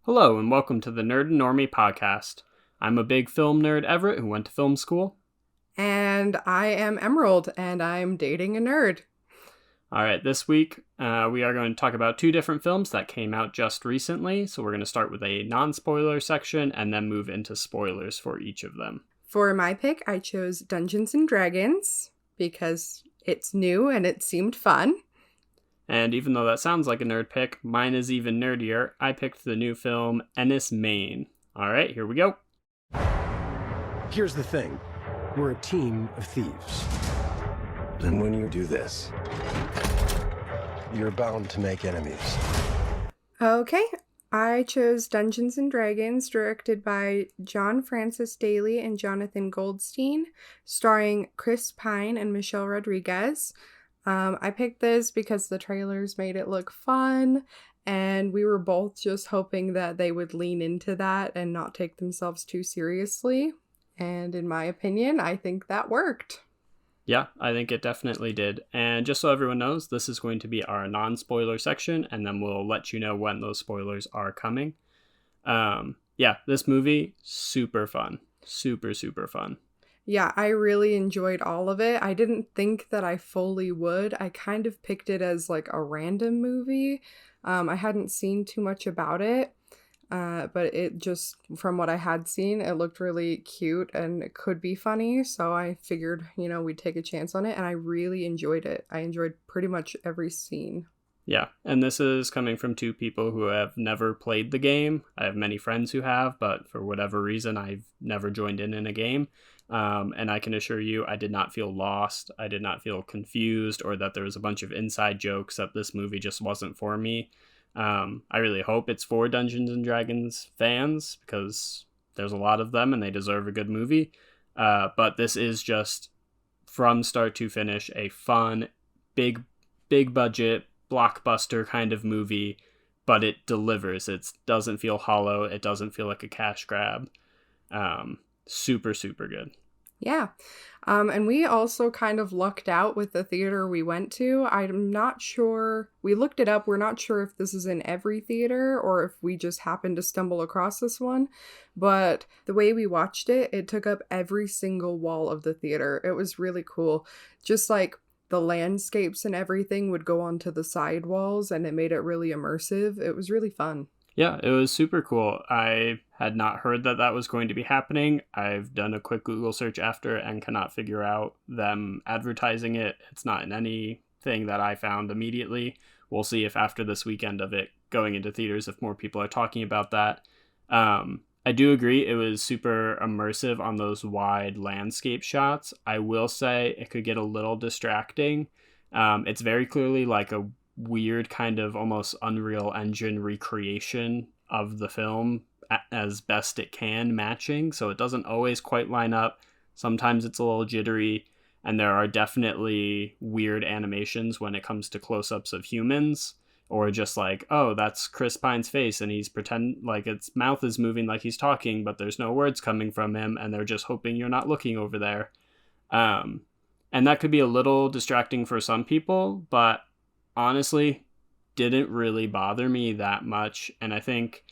Hello, and welcome to the Nerd and Normie Podcast. I'm a big film nerd, Everett, who went to film school. And I am Emerald, and I'm dating a nerd. All right, this week we are going to talk about two different films that came out just recently. So we're going to start with a non-spoiler section and then move into spoilers for each of them. For my pick, I chose Dungeons and Dragons because it's new and it seemed fun. And even though that sounds like a nerd pick, mine is even nerdier. I picked the new film Enys Men. All right, here we go. Here's the thing. We're a team of thieves. And when you do this, you're bound to make enemies. Okay, I chose Dungeons and Dragons, directed by John Francis Daley and Jonathan Goldstein, starring Chris Pine and Michelle Rodriguez. I picked this because the trailers made it look fun, and we were both just hoping that they would lean into that and not take themselves too seriously. And in my opinion, I think that worked. Yeah, I think it definitely did. And just so everyone knows, this is going to be our non-spoiler section, and then we'll let you know when those spoilers are coming. This movie, super fun. Super, super fun. Yeah, I really enjoyed all of it. I didn't think that I fully would. I kind of picked it as like a random movie. I hadn't seen too much about it, but it just, from what I had seen, it looked really cute and it could be funny. So I figured, we'd take a chance on it, and I really enjoyed it. I enjoyed pretty much every scene. Yeah, and this is coming from two people who have never played the game. I have many friends who have, but for whatever reason, I've never joined in a game. And I can assure you, I did not feel lost. I did not feel confused or that there was a bunch of inside jokes that this movie just wasn't for me. I really hope it's for Dungeons and Dragons fans because there's a lot of them and they deserve a good movie. But this is just, from start to finish, a fun, big budget, blockbuster kind of movie, but it delivers. It doesn't feel hollow. It doesn't feel like a cash grab. Super, super good. Yeah. And we also kind of lucked out with the theater we went to. I'm not sure. We looked it up. We're not sure if this is in every theater or if we just happened to stumble across this one. But the way we watched it, it took up every single wall of the theater. It was really cool. Just like the landscapes and everything would go onto the side walls, and it made it really immersive. It was really fun. Yeah, it was super cool. I had not heard that was going to be happening. I've done a quick Google search after and cannot figure out them advertising it. It's not in anything that I found immediately. We'll see if after this weekend of it going into theaters, if more people are talking about that. I do agree it was super immersive on those wide landscape shots. I will say it could get a little distracting. It's very clearly like a weird kind of almost Unreal Engine recreation of the film as best it can, matching, so it doesn't always quite line up. Sometimes it's a little jittery, and there are definitely weird animations when it comes to close-ups of humans, or just like, oh, that's Chris Pine's face and he's like its mouth is moving like he's talking, but there's no words coming from him, and they're just hoping you're not looking over there. And that could be a little distracting for some people, but honestly, didn't really bother me that much. And I think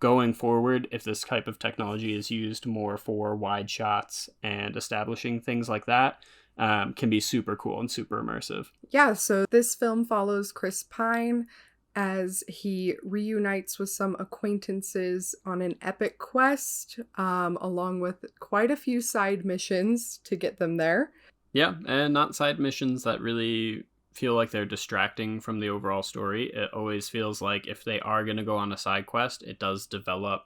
going forward, if this type of technology is used more for wide shots and establishing things like that, can be super cool and super immersive. Yeah, so this film follows Chris Pine as he reunites with some acquaintances on an epic quest, along with quite a few side missions to get them there. Yeah, and not side missions that really feel like they're distracting from the overall story. It always feels like if they are going to go on a side quest, it does develop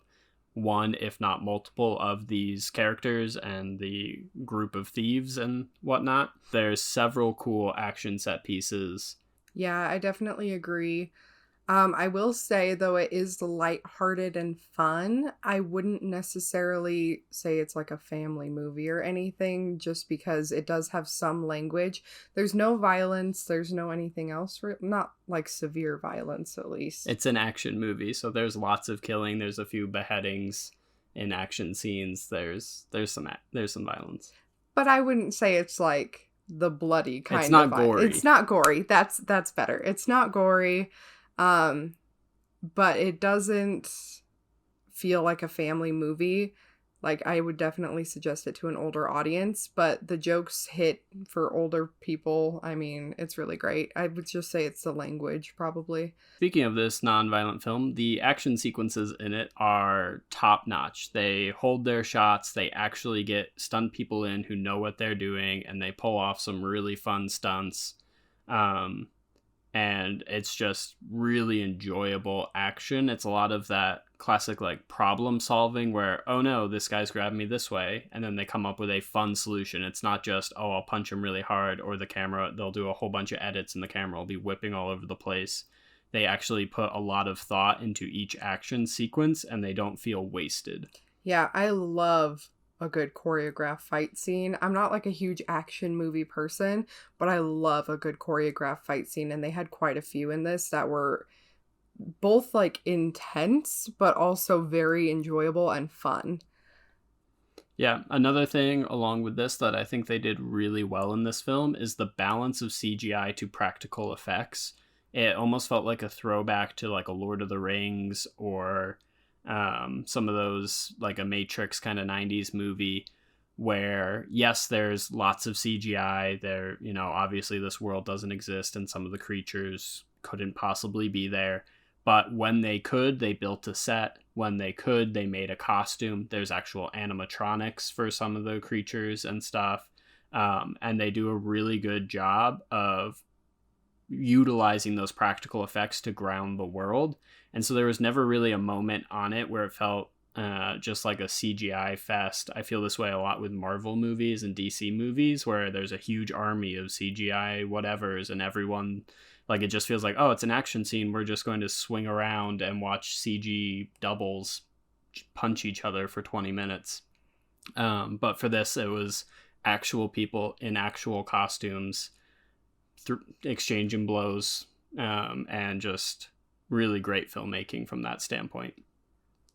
one, if not multiple, of these characters and the group of thieves and whatnot. There's several cool action set pieces. Yeah, I definitely agree. I will say, though, it is lighthearted and fun. I wouldn't necessarily say it's like a family movie or anything, just because it does have some language. There's no violence. There's no anything else. Not like severe violence, at least. It's an action movie, so there's lots of killing. There's a few beheadings in action scenes. There's some violence. But I wouldn't say it's like the bloody kind of. It's not gory. It's not gory. That's better. It's not gory. But it doesn't feel like a family movie. Like, I would definitely suggest it to an older audience, but the jokes hit for older people. I mean, it's really great. I would just say it's the language, probably. Speaking of this non-violent film, the action sequences in it are top-notch. They hold their shots, they actually get stunt people in who know what they're doing, and they pull off some really fun stunts. And it's just really enjoyable action. It's a lot of that classic like problem solving where, oh no, this guy's grabbing me this way, and then they come up with a fun solution. It's not just, oh, I'll punch him really hard, or they'll do a whole bunch of edits and the camera will be whipping all over the place. They actually put a lot of thought into each action sequence and they don't feel wasted. Yeah, I love a good choreographed fight scene. I'm not like a huge action movie person, but I love a good choreographed fight scene, and they had quite a few in this that were both like intense but also very enjoyable and fun. Yeah, another thing along with this that I think they did really well in this film is the balance of CGI to practical effects. It almost felt like a throwback to like a Lord of the Rings or some of those, like a Matrix kind of 90s movie where, yes, there's lots of CGI there. You know, obviously this world doesn't exist and some of the creatures couldn't possibly be there. But when they could, they built a set. When they could, they made a costume. There's actual animatronics for some of the creatures and stuff. And they do a really good job of utilizing those practical effects to ground the world. And so there was never really a moment on it where it felt just like a CGI fest. I feel this way a lot with Marvel movies and DC movies where there's a huge army of CGI whatevers and everyone, like, it just feels like, oh, it's an action scene. We're just going to swing around and watch CG doubles punch each other for 20 minutes. But for this, it was actual people in actual costumes exchanging blows, and just really great filmmaking from that standpoint.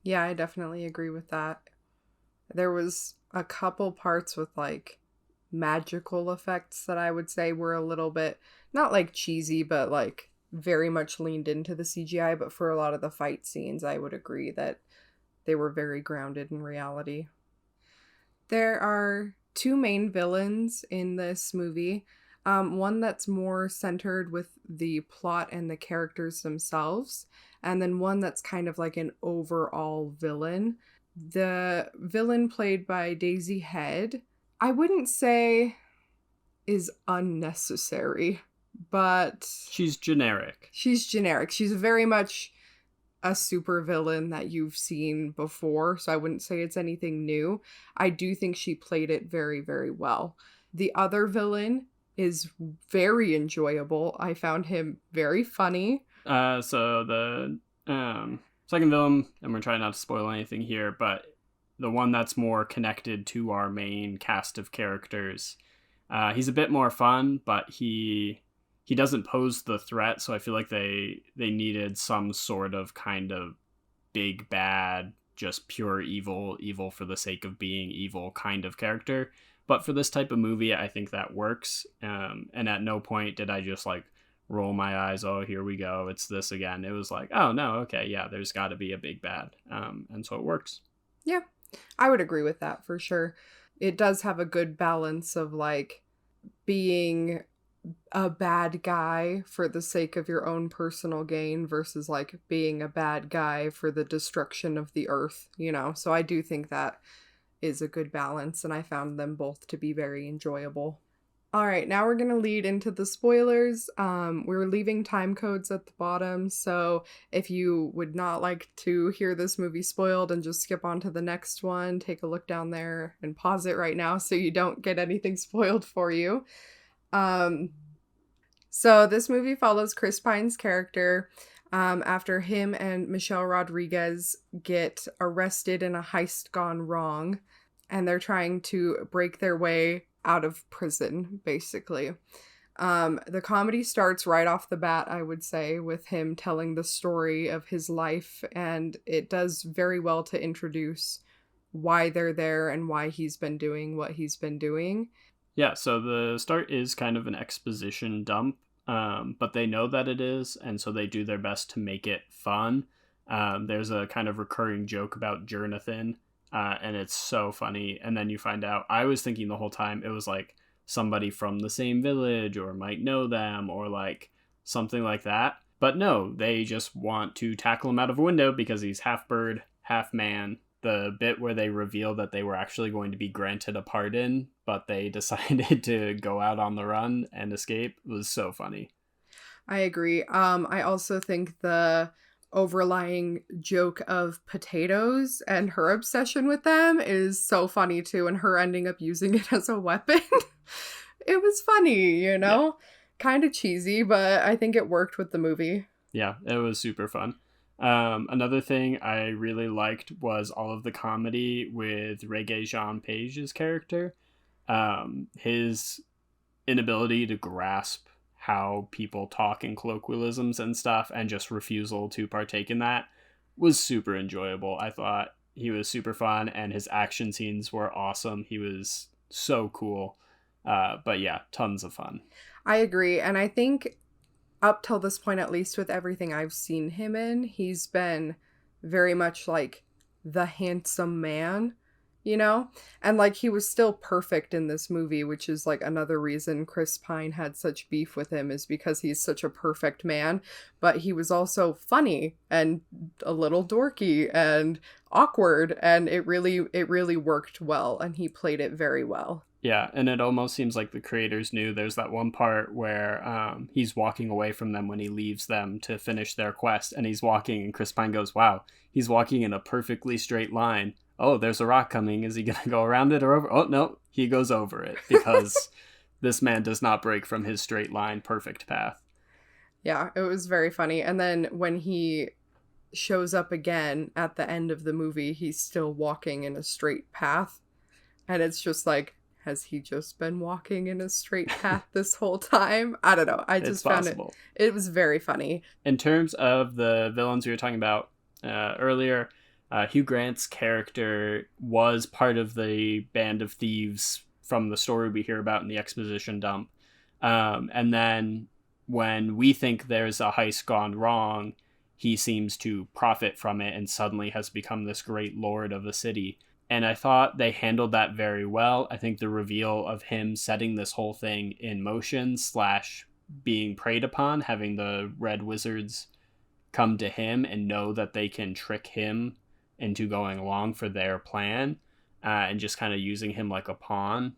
Yeah, I definitely agree with that. There was a couple parts with like magical effects that I would say were a little bit, not like cheesy, but like very much leaned into the CGI. But for a lot of the fight scenes, I would agree that they were very grounded in reality. There are two main villains in this movie. One that's more centered with the plot and the characters themselves, and then one that's kind of like an overall villain. The villain played by Daisy Head, I wouldn't say is unnecessary, but she's generic. She's very much a super villain that you've seen before, so I wouldn't say it's anything new. I do think she played it very, very well. The other villain is very enjoyable. I found him very funny. So the second villain, and we're trying not to spoil anything here, but the one that's more connected to our main cast of characters, he's a bit more fun, but he doesn't pose the threat, so I feel like they needed some sort of kind of big bad, just pure evil for the sake of being evil kind of character. But for this type of movie, I think that works. And at no point did I just like roll my eyes, oh, here we go, it's this again. It was like, oh, no, okay, yeah, there's got to be a big bad. And so it works. Yeah, I would agree with that for sure. It does have a good balance of like being a bad guy for the sake of your own personal gain versus like being a bad guy for the destruction of the earth, you know? So I do think that is a good balance, and I found them both to be very enjoyable. All right, now we're going to lead into the spoilers. We're leaving time codes at the bottom, so if you would not like to hear this movie spoiled and just skip on to the next one, take a look down there and pause it right now so you don't get anything spoiled for you. So this movie follows Chris Pine's character after him and Michelle Rodriguez get arrested in a heist gone wrong, and they're trying to break their way out of prison, basically. The comedy starts right off the bat, I would say, with him telling the story of his life, and it does very well to introduce why they're there and why he's been doing what he's been doing. Yeah, so the start is kind of an exposition dump, but they know that it is, and so they do their best to make it fun. There's a kind of recurring joke about Jonathan, and it's so funny. And then you find out, I was thinking the whole time it was like somebody from the same village or might know them or like something like that. But no, they just want to tackle him out of a window because he's half bird, half man. The bit where they reveal that they were actually going to be granted a pardon, but they decided to go out on the run and escape was so funny. I agree. I also think the overlying joke of potatoes and her obsession with them is so funny too, and her ending up using it as a weapon. It was funny, you know? Yeah. Kind of cheesy, but I think it worked with the movie. Yeah, it was super fun. Another thing I really liked was all of the comedy with Regé-Jean Page's character. His inability to grasp how people talk in colloquialisms and stuff and just refusal to partake in that was super enjoyable. I thought he was super fun and his action scenes were awesome. He was so cool. But yeah, tons of fun. I agree. And I think up till this point, at least with everything I've seen him in, he's been very much like the handsome man, you know? And like he was still perfect in this movie, which is like another reason Chris Pine had such beef with him, is because he's such a perfect man. But he was also funny and a little dorky and awkward, and it really worked well, and he played it very well. Yeah, and it almost seems like the creators knew. There's that one part where he's walking away from them when he leaves them to finish their quest, and he's walking, and Chris Pine goes, wow, he's walking in a perfectly straight line. Oh, there's a rock coming. Is he going to go around it or over? Oh, no, he goes over it, because this man does not break from his straight line, perfect path. Yeah, it was very funny. And then when he shows up again at the end of the movie, he's still walking in a straight path, and it's just like, has he just been walking in a straight path this whole time? I don't know. I just found it was very funny. In terms of the villains we were talking about earlier, Hugh Grant's character was part of the band of thieves from the story we hear about in the exposition dump. And then when we think there's a heist gone wrong, he seems to profit from it and suddenly has become this great lord of the city. And I thought they handled that very well. I think the reveal of him setting this whole thing in motion / being preyed upon, having the red wizards come to him and know that they can trick him into going along for their plan and just kind of using him like a pawn.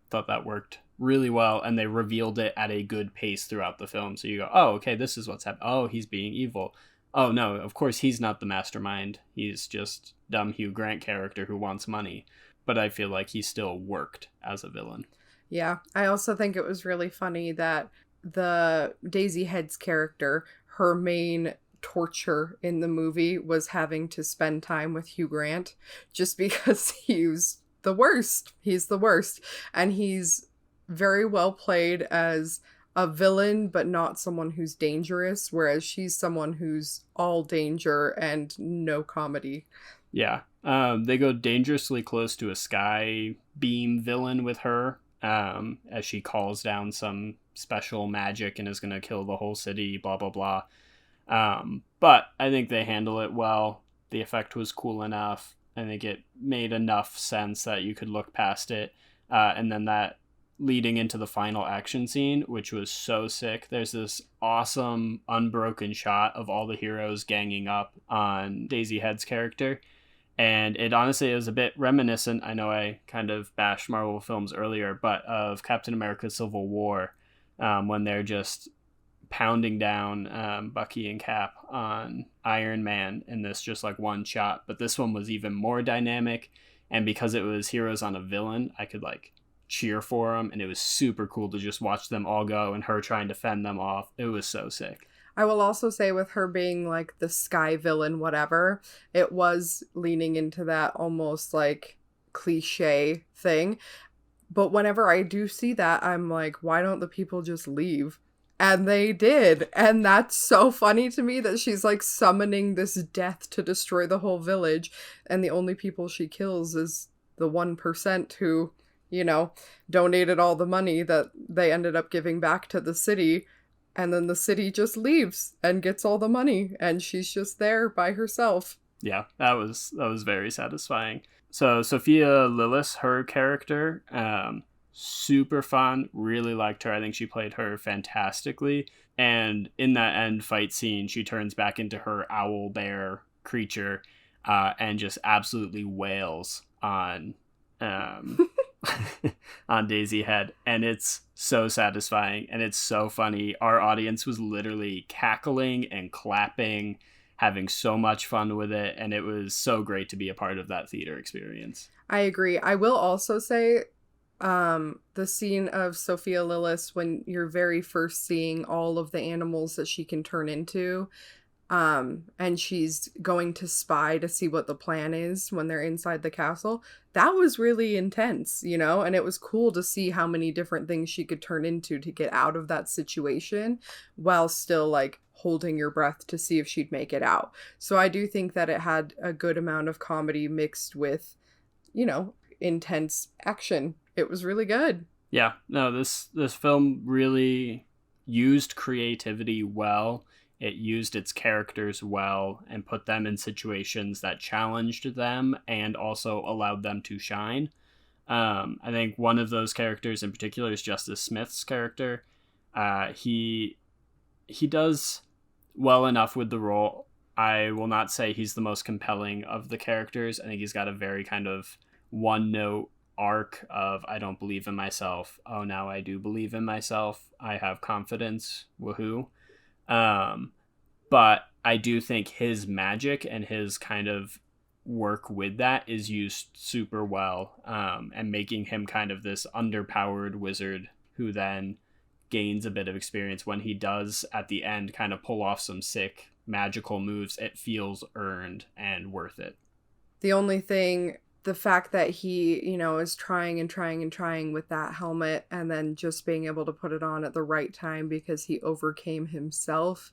Thought that worked really well, and they revealed it at a good pace throughout the film. So you go, oh, okay, this is what's happening. Oh, he's being evil. Oh, no, of course he's not the mastermind. He's just dumb Hugh Grant character who wants money. But I feel like he still worked as a villain. Yeah, I also think it was really funny that the Daisy Head's character, her main torture in the movie was having to spend time with Hugh Grant just because he's the worst. He's the worst. And he's very well played as a villain, but not someone who's dangerous, whereas she's someone who's all danger and no comedy. Yeah. They go dangerously close to a sky beam villain with her, as she calls down some special magic and is going to kill the whole city, blah, blah, blah. But I think they handle it well. The effect was cool enough. I think it made enough sense that you could look past it. And then that leading into the final action scene, which was so sick. There's this awesome unbroken shot of all the heroes ganging up on Daisy Head's character. And it honestly is a bit reminiscent, I know I kind of bashed Marvel films earlier, but of Captain America Civil War, when they're just pounding down Bucky and Cap on Iron Man in this just like one shot. But this one was even more dynamic, and because it was heroes on a villain, I could like cheer for them, and it was super cool to just watch them all go and her trying to fend them off. It was so sick. I will also say, with her being like the sky villain, whatever, it was leaning into that almost like cliche thing. But whenever I do see that, I'm like, why don't the people just leave? And they did. And that's so funny to me that she's like summoning this death to destroy the whole village. And the only people she kills is the 1% who, you know, donated all the money that they ended up giving back to the city. And then the city just leaves and gets all the money, and she's just there by herself. Yeah, that was very satisfying. So Sophia Lillis, her character, super fun. Really liked her. I think she played her fantastically. And in that end fight scene, she turns back into her owl bear creature, and just absolutely wails on on Daisy Head, and it's so satisfying and it's so funny. Our audience was literally cackling and clapping, having so much fun with it, and it was so great to be a part of that theater experience. I agree. I will also say the scene of Sophia Lillis when you're very first seeing all of the animals that she can turn into, and she's going to spy to see what the plan is when they're inside the castle. That was really intense, you know, and it was cool to see how many different things she could turn into to get out of that situation while still like holding your breath to see if she'd make it out. So I do think that it had a good amount of comedy mixed with, you know, intense action. It was really good. Yeah, no, this film really used creativity well. It used its characters well and put them in situations that challenged them and also allowed them to shine. I think one of those characters in particular is Justice Smith's character. He does well enough with the role. I will not say he's the most compelling of the characters. I think he's got a very kind of one-note arc of I don't believe in myself. Oh, now I do believe in myself. I have confidence. Woohoo. But I do think his magic and his kind of work with that is used super well, and making him kind of this underpowered wizard who then gains a bit of experience when he does at the end kind of pull off some sick magical moves. It feels earned and worth it. The only thing, the fact that he, you know, is trying and trying and trying with that helmet and then just being able to put it on at the right time because he overcame himself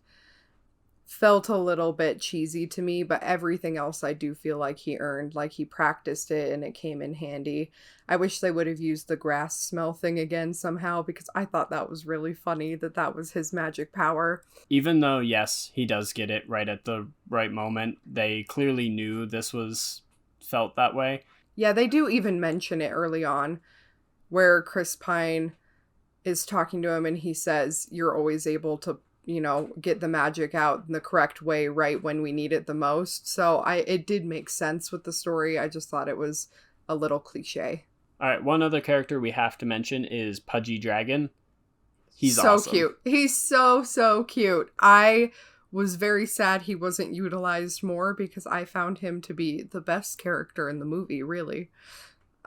felt a little bit cheesy to me, but everything else I do feel like he earned. Like he practiced it and it came in handy. I wish they would have used the grass smell thing again somehow, because I thought that was really funny that was his magic power. Even though, yes, he does get it right at the right moment, they clearly knew this was felt that way. Yeah, they do even mention it early on where Chris Pine is talking to him and he says, you're always able to, you know, get the magic out in the correct way right when we need it the most. So it did make sense with the story. I just thought it was a little cliche. All right, one other character we have to mention is Pudgy Dragon. He's so awesome. Cute. He's so cute. I was very sad he wasn't utilized more because I found him to be the best character in the movie, really.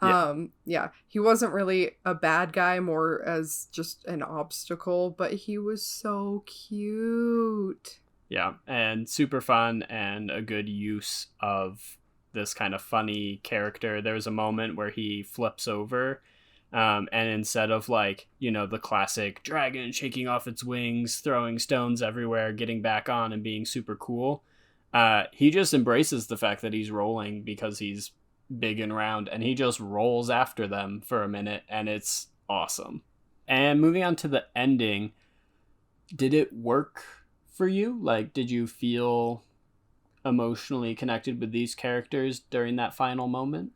Yeah, he wasn't really a bad guy, more as just an obstacle, but he was so cute. Yeah, and super fun and a good use of this kind of funny character. There's a moment where he flips over, and instead of like, you know, the classic dragon shaking off its wings, throwing stones everywhere, getting back on and being super cool, he just embraces the fact that he's rolling because he's big and round, and he just rolls after them for a minute, and it's awesome. And moving on to the ending, did it work for you? Like, did you feel emotionally connected with these characters during that final moment?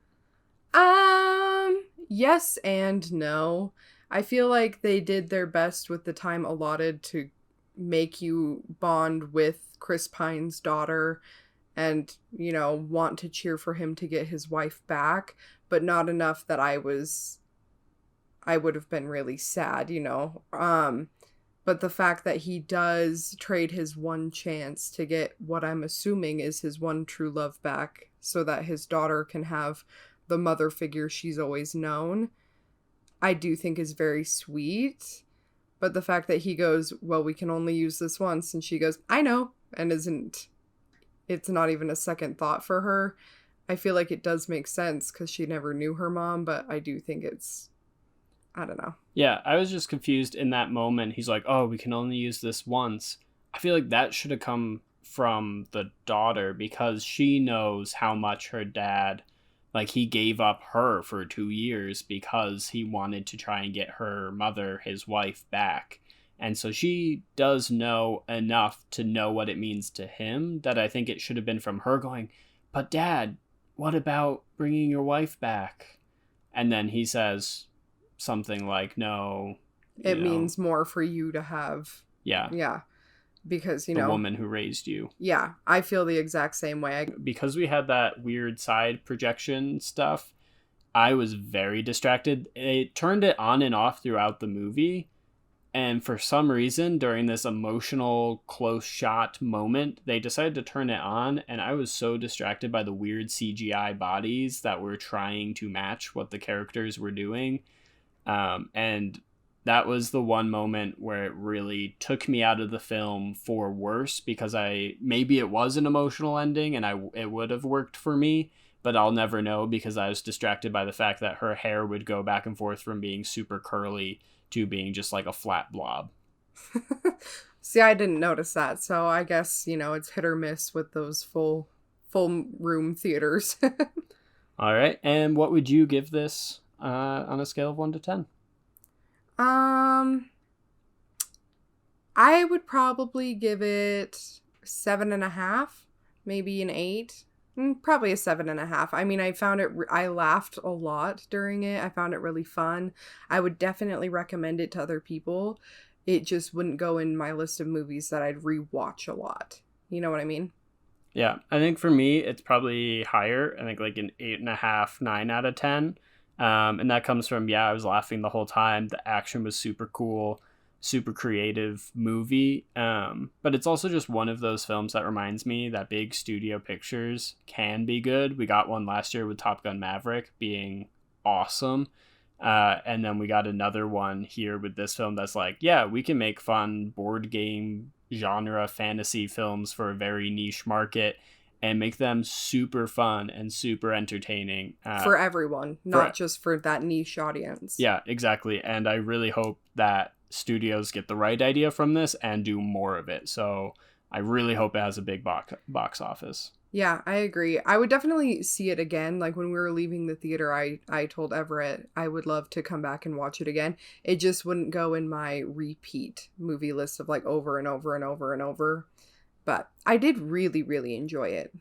Yes and no. I feel like they did their best with the time allotted to make you bond with Chris Pine's daughter and, you know, want to cheer for him to get his wife back, but not enough that I would have been really sad, you know. But the fact that he does trade his one chance to get what I'm assuming is his one true love back so that his daughter can have the mother figure she's always known, I do think is very sweet. But the fact that he goes, well, we can only use this once, and she goes, I know, and it's not even a second thought for her. I feel like it does make sense because she never knew her mom, but I do think I don't know. Yeah, I was just confused in that moment. He's like, oh, we can only use this once. I feel like that should have come from the daughter because she knows how much her dad, like, he gave up her for 2 years because he wanted to try and get her mother, his wife, back. And so she does know enough to know what it means to him that I think it should have been from her going, but Dad, what about bringing your wife back? And then he says something like, no. It means more for you to have. Yeah. Yeah. Because, the woman who raised you. Yeah. I feel the exact same way. Because we had that weird side projection stuff, I was very distracted. It turned it on and off throughout the movie. And for some reason, during this emotional close shot moment, they decided to turn it on. And I was so distracted by the weird CGI bodies that were trying to match what the characters were doing. And that was the one moment where it really took me out of the film for worse, because maybe it was an emotional ending and it would have worked for me, but I'll never know because I was distracted by the fact that her hair would go back and forth from being super curly to being just like a flat blob. See, I didn't notice that. So I guess, it's hit or miss with those full room theaters. All right. And what would you give this on a scale of 1 to 10? I would probably give it 7.5, maybe an 8. Probably a 7.5. I mean, I laughed a lot during it. I found it really fun. I would definitely recommend it to other people. It just wouldn't go in my list of movies that I'd rewatch a lot. You know what I mean? Yeah, I think for me, it's probably higher. I think like an 8.5, 9 out of 10. And that comes from, I was laughing the whole time. The action was super cool, super creative movie. But it's also just one of those films that reminds me that big studio pictures can be good. We got one last year with Top Gun Maverick being awesome. And then we got another one here with this film that's like, we can make fun board game genre fantasy films for a very niche market and make them super fun and super entertaining. For everyone, not just for that niche audience. Yeah, exactly. And I really hope that studios get the right idea from this and do more of it. So I really hope it has a big box office. Yeah, I agree. I would definitely see it again. Like when we were leaving the theater, I told Everett I would love to come back and watch it again. It just wouldn't go in my repeat movie list of like over and over and over and over. But I did really, really enjoy it.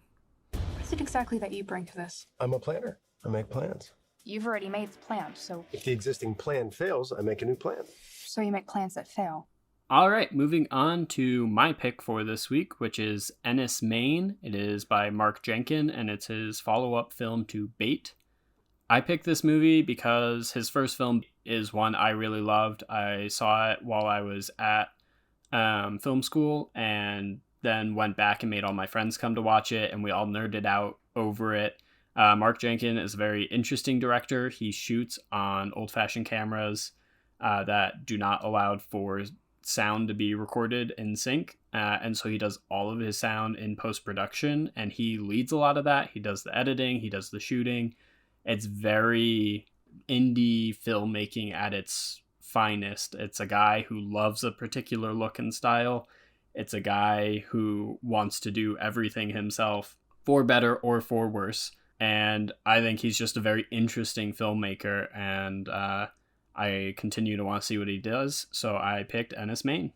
What is it exactly that you bring to this? I'm a planner. I make plans. You've already made the plan, so... If the existing plan fails, I make a new plan. So you make plans that fail. All right, moving on to my pick for this week, which is Enys Men. It is by Mark Jenkin, and it's his follow-up film to Bait. I picked this movie because his first film is one I really loved. I saw it while I was at film school, and then went back and made all my friends come to watch it, and we all nerded out over it. Mark Jenkin is a very interesting director. He shoots on old-fashioned cameras that do not allow for sound to be recorded in sync, and so he does all of his sound in post-production, and he leads a lot of that. He does the editing, he does the shooting. It's very indie filmmaking at its finest. It's a guy who loves a particular look and style. It's a guy who wants to do everything himself, for better or for worse, and I think he's just a very interesting filmmaker, and I continue to want to see what he does, so I picked Enys Men.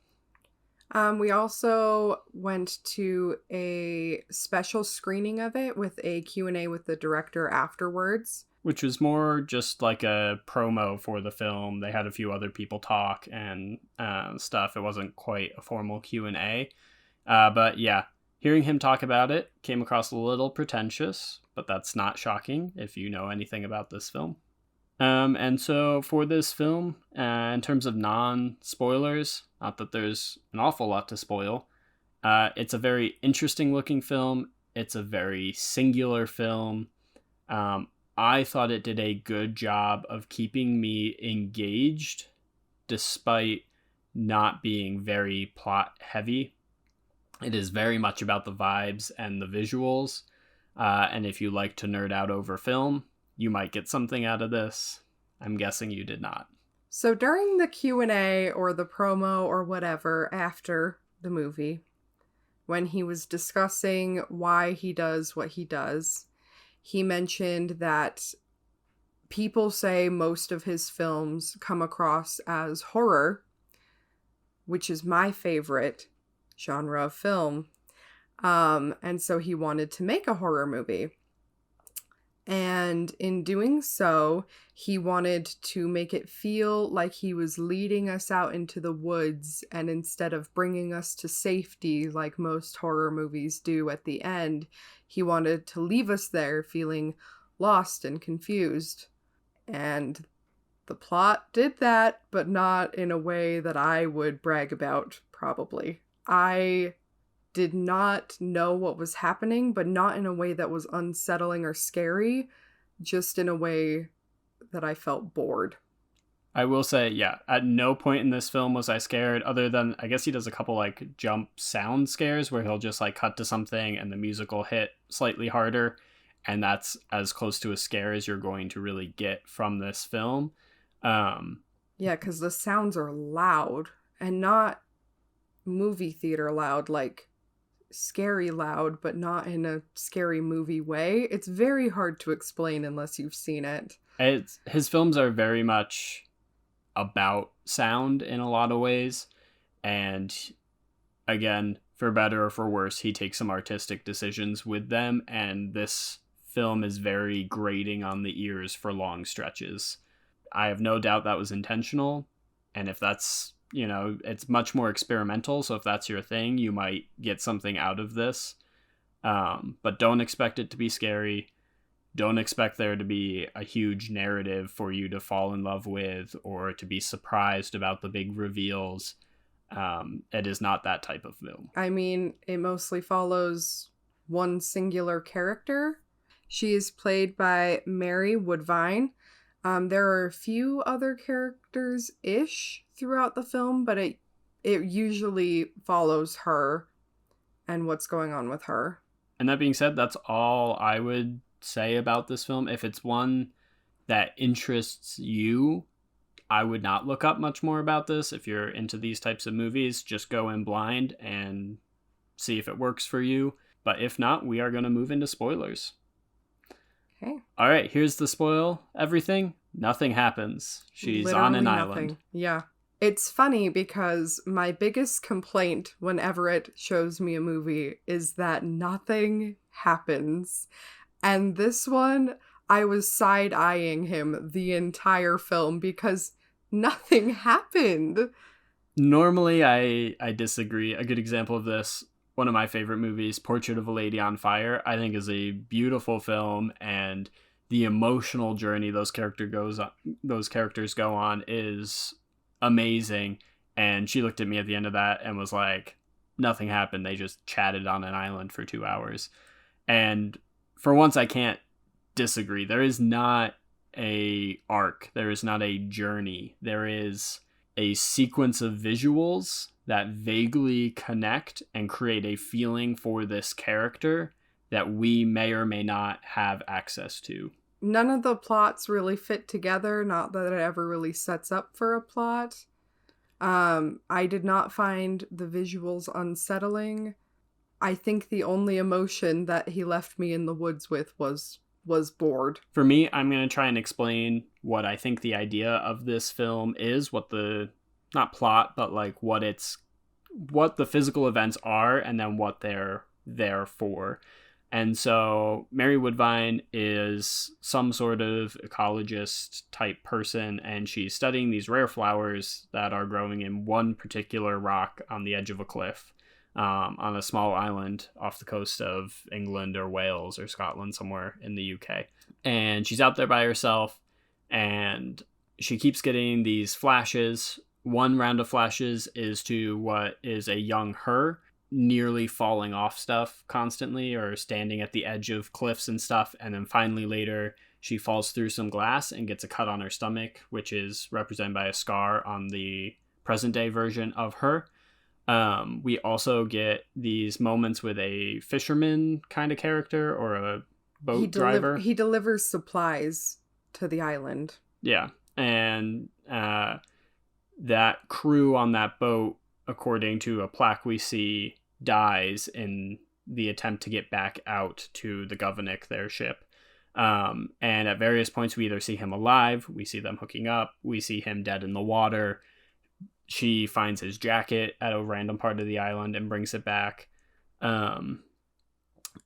We also went to a special screening of it with a Q&A with the director afterwards. Which was more just like a promo for the film. They had a few other people talk and stuff. It wasn't quite a formal Q&A. But yeah, hearing him talk about it came across a little pretentious, but that's not shocking if you know anything about this film. And so for this film, in terms of non-spoilers, not that there's an awful lot to spoil, it's a very interesting looking film. It's a very singular film. I thought it did a good job of keeping me engaged despite not being very plot heavy. It is very much about the vibes and the visuals. And if you like to nerd out over film, you might get something out of this. I'm guessing you did not. So during the Q&A or the promo or whatever after the movie, when he was discussing why he does what he does, he mentioned that people say most of his films come across as horror, which is my favorite genre of film. And so he wanted to make a horror movie. And in doing so, he wanted to make it feel like he was leading us out into the woods, and instead of bringing us to safety like most horror movies do at the end, he wanted to leave us there feeling lost and confused. And the plot did that, but not in a way that I would brag about, probably. I did not know what was happening, but not in a way that was unsettling or scary, just in a way that I felt bored. I will say, yeah, at no point in this film was I scared, other than, I guess he does a couple, like, jump sound scares where he'll just, like, cut to something and the music will hit slightly harder, and that's as close to a scare as you're going to really get from this film. Yeah, because the sounds are loud, and not movie theater loud, like scary loud, but not in a scary movie way. It's very hard to explain unless you've seen it. His films are very much about sound in a lot of ways, and again, for better or for worse, he takes some artistic decisions with them, and this film is very grating on the ears for long stretches. I have no doubt that was intentional, and if that's, you know, it's much more experimental, so if that's your thing, you might get something out of this. But don't expect it to be scary. Don't expect there to be a huge narrative for you to fall in love with or to be surprised about the big reveals. It is not that type of film. I mean, it mostly follows one singular character. She is played by Mary Woodvine. There are a few other characters-ish throughout the film, but it usually follows her and what's going on with her. And that being said, that's all I would say about this film. If it's one that interests you, I would not look up much more about this. If you're into these types of movies, just go in blind and see if it works for you. But if not, we are going to move into spoilers. Okay. All right, here's the spoil. Everything. Nothing happens. She's Literally on an nothing. island. Yeah. It's funny because my biggest complaint whenever it shows me a movie is that nothing happens. And this one, I was side-eyeing him the entire film because nothing happened. Normally, I disagree. A good example of this, one of my favorite movies, Portrait of a Lady on Fire, I think is a beautiful film, and the emotional journey those characters go on is amazing. And she looked at me at the end of that and was like, nothing happened. They just chatted on an island for 2 hours. And for once, I can't disagree. There is not a arc. There is not a journey. There is a sequence of visuals that vaguely connect and create a feeling for this character that we may or may not have access to. None of the plots really fit together, not that it ever really sets up for a plot. I did not find the visuals unsettling. I think the only emotion that he left me in the woods with was bored. For me, I'm going to try and explain what I think the idea of this film is, what the, not plot, but like what the physical events are, and then what they're there for. And so Mary Woodvine is some sort of ecologist type person, and she's studying these rare flowers that are growing in one particular rock on the edge of a cliff, on a small island off the coast of England or Wales or Scotland, somewhere in the UK. And she's out there by herself, and she keeps getting these flashes. One round of flashes is to what is a young her nearly falling off stuff constantly, or standing at the edge of cliffs and stuff. And then finally later, she falls through some glass and gets a cut on her stomach, which is represented by a scar on the present day version of her. We also get these moments with a fisherman kind of character, or a boat driver. He delivers supplies to the island. Yeah. And that crew on that boat, according to a plaque we see, dies in the attempt to get back out to the Governick, their ship. And at various points, we either see him alive, we see them hooking up, we see him dead in the water. she finds his jacket at a random part of the island and brings it back. And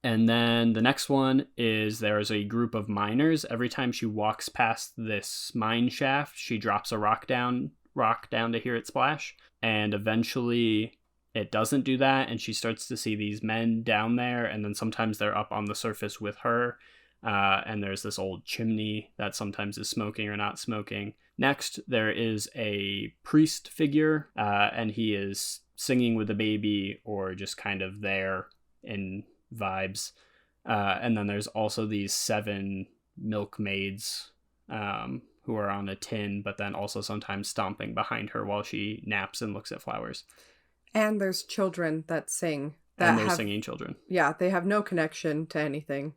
then the next one is there's a group of miners. Every time she walks past this mine shaft, she drops a rock down to hear it splash. And eventually it doesn't do that, and she starts to see these men down there, and then sometimes they're up on the surface with her. And there's this old chimney that sometimes is smoking or not smoking. Next, there is a priest figure, and he is singing with a baby or just kind of there in vibes. And then there's also these 7 milkmaids who are on a tin, but then also sometimes stomping behind her while she naps and looks at flowers. And there's children that sing. And they're singing children. Yeah, they have no connection to anything.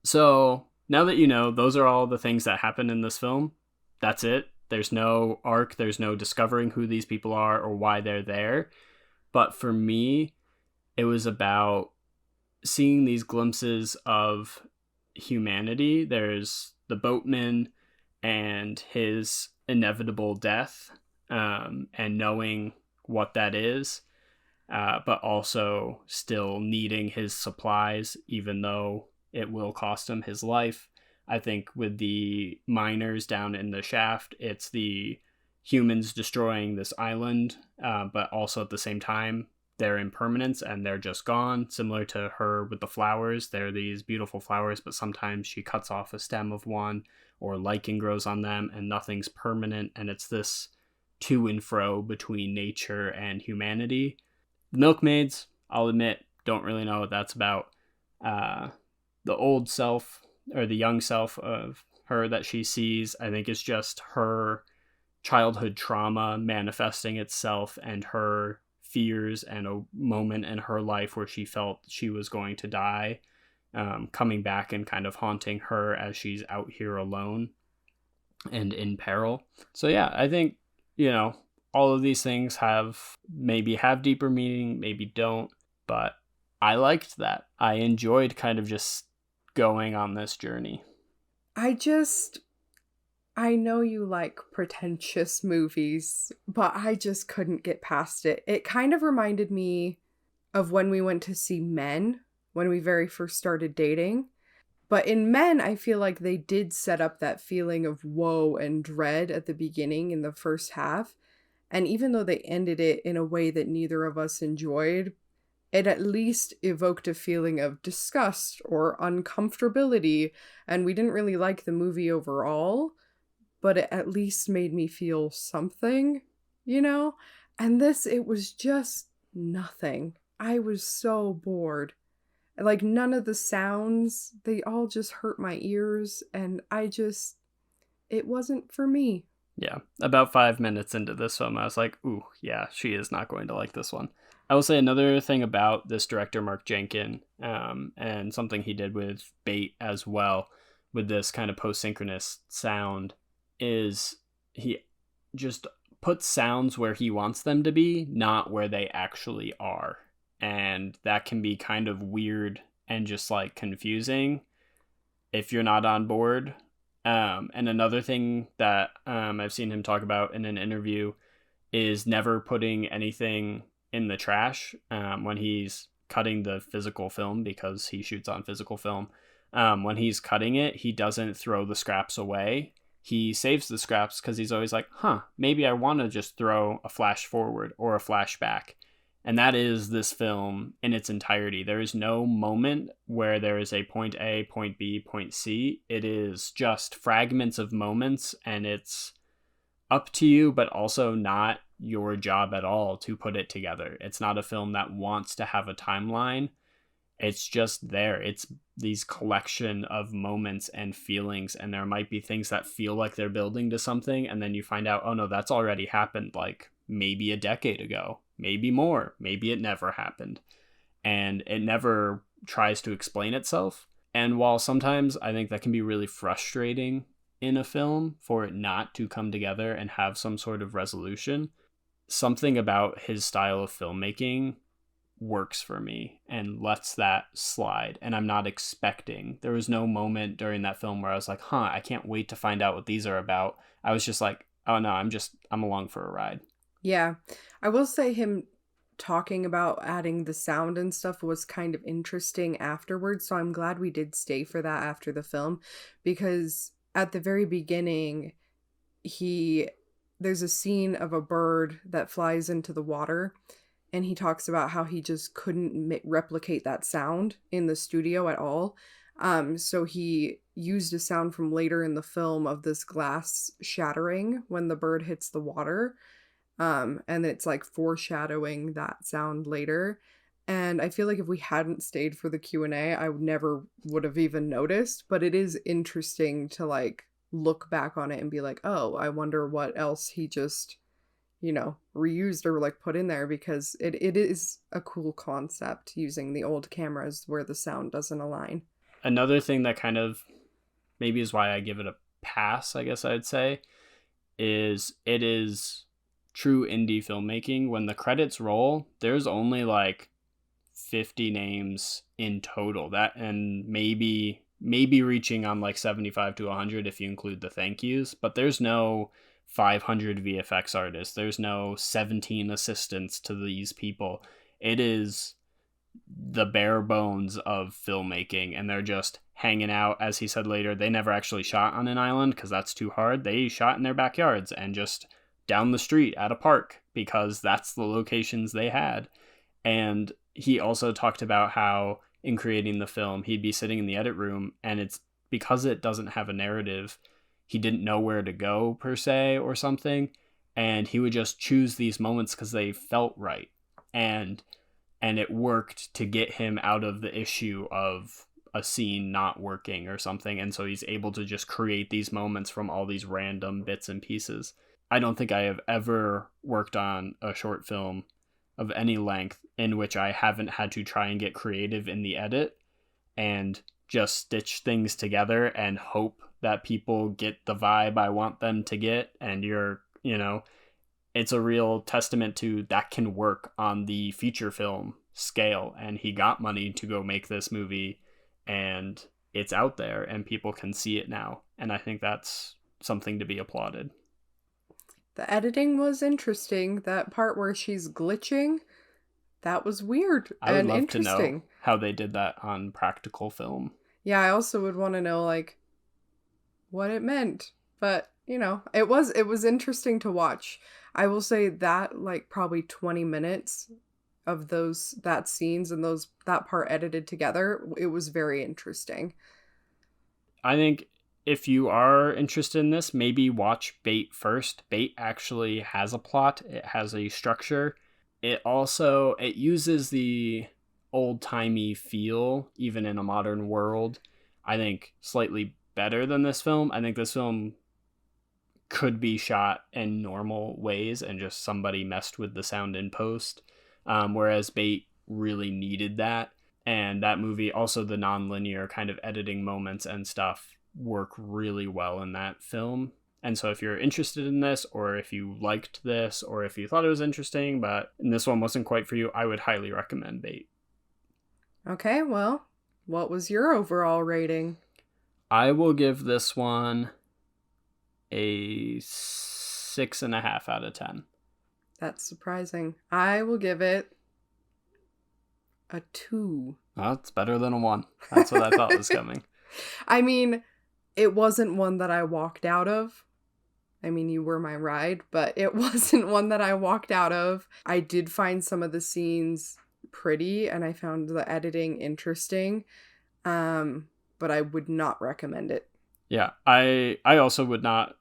So now that you know, those are all the things that happen in this film. That's it. There's no arc. There's no discovering who these people are or why they're there. But for me, it was about seeing these glimpses of humanity. There's the boatman and his inevitable death, and knowing what that is, but also still needing his supplies, even though it will cost him his life. I think with the miners down in the shaft, it's the humans destroying this island, but also at the same time, their impermanence and they're just gone. Similar to her with the flowers, they're these beautiful flowers, but sometimes she cuts off a stem of one or lichen grows on them and nothing's permanent. And it's this to and fro between nature and humanity. The milkmaids, I'll admit, don't really know what that's about. The old self or the young self of her that she sees, I think is just her childhood trauma manifesting itself and her fears and a moment in her life where she felt she was going to die, coming back and kind of haunting her as she's out here alone and in peril. So yeah, I think, all of these things have deeper meaning, maybe don't, but I liked that. I enjoyed kind of just going on this journey. I know you like pretentious movies, but I just couldn't get past it. It kind of reminded me of when we went to see Men, when we very first started dating. But in Men, I feel like they did set up that feeling of woe and dread at the beginning in the first half. And even though they ended it in a way that neither of us enjoyed, it at least evoked a feeling of disgust or uncomfortability. And we didn't really like the movie overall, but it at least made me feel something, And this, it was just nothing. I was so bored. Like, none of the sounds, they all just hurt my ears, and it wasn't for me. Yeah, about 5 minutes into this film, I was like, ooh, yeah, she is not going to like this one. I will say another thing about this director, Mark Jenkin, and something he did with Bait as well, with this kind of post-synchronous sound, is he just puts sounds where he wants them to be, not where they actually are. And that can be kind of weird and just like confusing if you're not on board. And another thing that I've seen him talk about in an interview is never putting anything in the trash when he's cutting the physical film, because he shoots on physical film. When he's cutting it, he doesn't throw the scraps away. He saves the scraps because he's always like, maybe I want to just throw a flash forward or a flashback. And that is this film in its entirety. There is no moment where there is a point A, point B, point C. It is just fragments of moments, and it's up to you, but also not your job at all to put it together. It's not a film that wants to have a timeline. It's just there. It's these collection of moments and feelings, and there might be things that feel like they're building to something, and then you find out, oh no, that's already happened like maybe a decade ago. Maybe more. Maybe it never happened. And it never tries to explain itself. And while sometimes I think that can be really frustrating in a film for it not to come together and have some sort of resolution, something about his style of filmmaking works for me and lets that slide. And I'm not expecting. There was no moment during that film where I was like, I can't wait to find out what these are about. I was just like, oh no, I'm along for a ride. Yeah. I will say him talking about adding the sound and stuff was kind of interesting afterwards, so I'm glad we did stay for that after the film, because at the very beginning there's a scene of a bird that flies into the water, and he talks about how he just couldn't replicate that sound in the studio at all. So he used a sound from later in the film of this glass shattering when the bird hits the water. And it's like foreshadowing that sound later. And I feel like if we hadn't stayed for the Q&A, I would have even noticed, but it is interesting to like look back on it and be like, oh, I wonder what else he just, reused or like put in there, because it is a cool concept using the old cameras where the sound doesn't align. Another thing that kind of maybe is why I give it a pass, I guess I'd say, is it is true indie filmmaking. When the credits roll, there's only like 50 names in total, that and maybe reaching on like 75 to 100 if you include the thank yous, but there's no 500 VFX artists, there's no 17 assistants to these people. It is the bare bones of filmmaking, and they're just hanging out. As he said later, they never actually shot on an island because that's too hard. They shot in their backyards and just down the street at a park because that's the locations they had. And he also talked about how in creating the film, he'd be sitting in the edit room, and it's because it doesn't have a narrative, he didn't know where to go per se or something, and he would just choose these moments because they felt right, and it worked to get him out of the issue of a scene not working or something. And so he's able to just create these moments from all these random bits and pieces. I don't think I have ever worked on a short film of any length in which I haven't had to try and get creative in the edit and just stitch things together and hope that people get the vibe I want them to get. And it's a real testament to that can work on the feature film scale. And he got money to go make this movie, and it's out there and people can see it now. And I think that's something to be applauded. The editing was interesting. That part where she's glitching, that was weird I would and love interesting. to know how they did that on practical film. Yeah, I also would want to know like what it meant. But, it was interesting to watch. I will say that like probably 20 minutes of that scenes and that part edited together, it was very interesting. I think if you are interested in this, maybe watch Bait first. Bait actually has a plot. It has a structure. It uses the old-timey feel, even in a modern world, I think slightly better than this film. I think this film could be shot in normal ways and just somebody messed with the sound in post. Whereas Bait really needed that. And that movie, also the non-linear kind of editing moments and stuff, work really well in that film. And so if you're interested in this, or if you liked this, or if you thought it was interesting, but this one wasn't quite for you, I would highly recommend Bait. Okay, well, what was your overall rating? I will give this one a 6.5 out of 10. That's surprising. I will give it a 2. Well, it's better than a 1. That's what I thought was coming. I mean, it wasn't one that I walked out of. I mean, you were my ride, but it wasn't one that I walked out of. I did find some of the scenes pretty, and I found the editing interesting, but I would not recommend it. Yeah, I also would not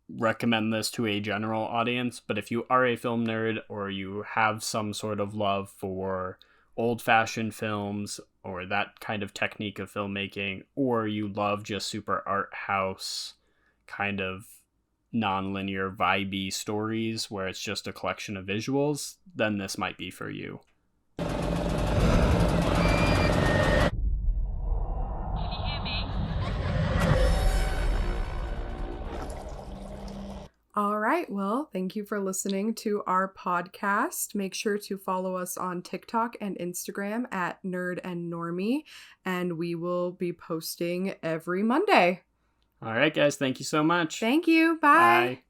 recommend this to a general audience, but if you are a film nerd, or you have some sort of love for old-fashioned films or that kind of technique of filmmaking, or you love just super art house kind of non-linear vibey stories where it's just a collection of visuals, then this might be for you. All right, well, thank you for listening to our podcast. Make sure to follow us on TikTok and Instagram at Nerd and Normie, and we will be posting every Monday. All right, guys, thank you so much. Thank you. Bye. Bye.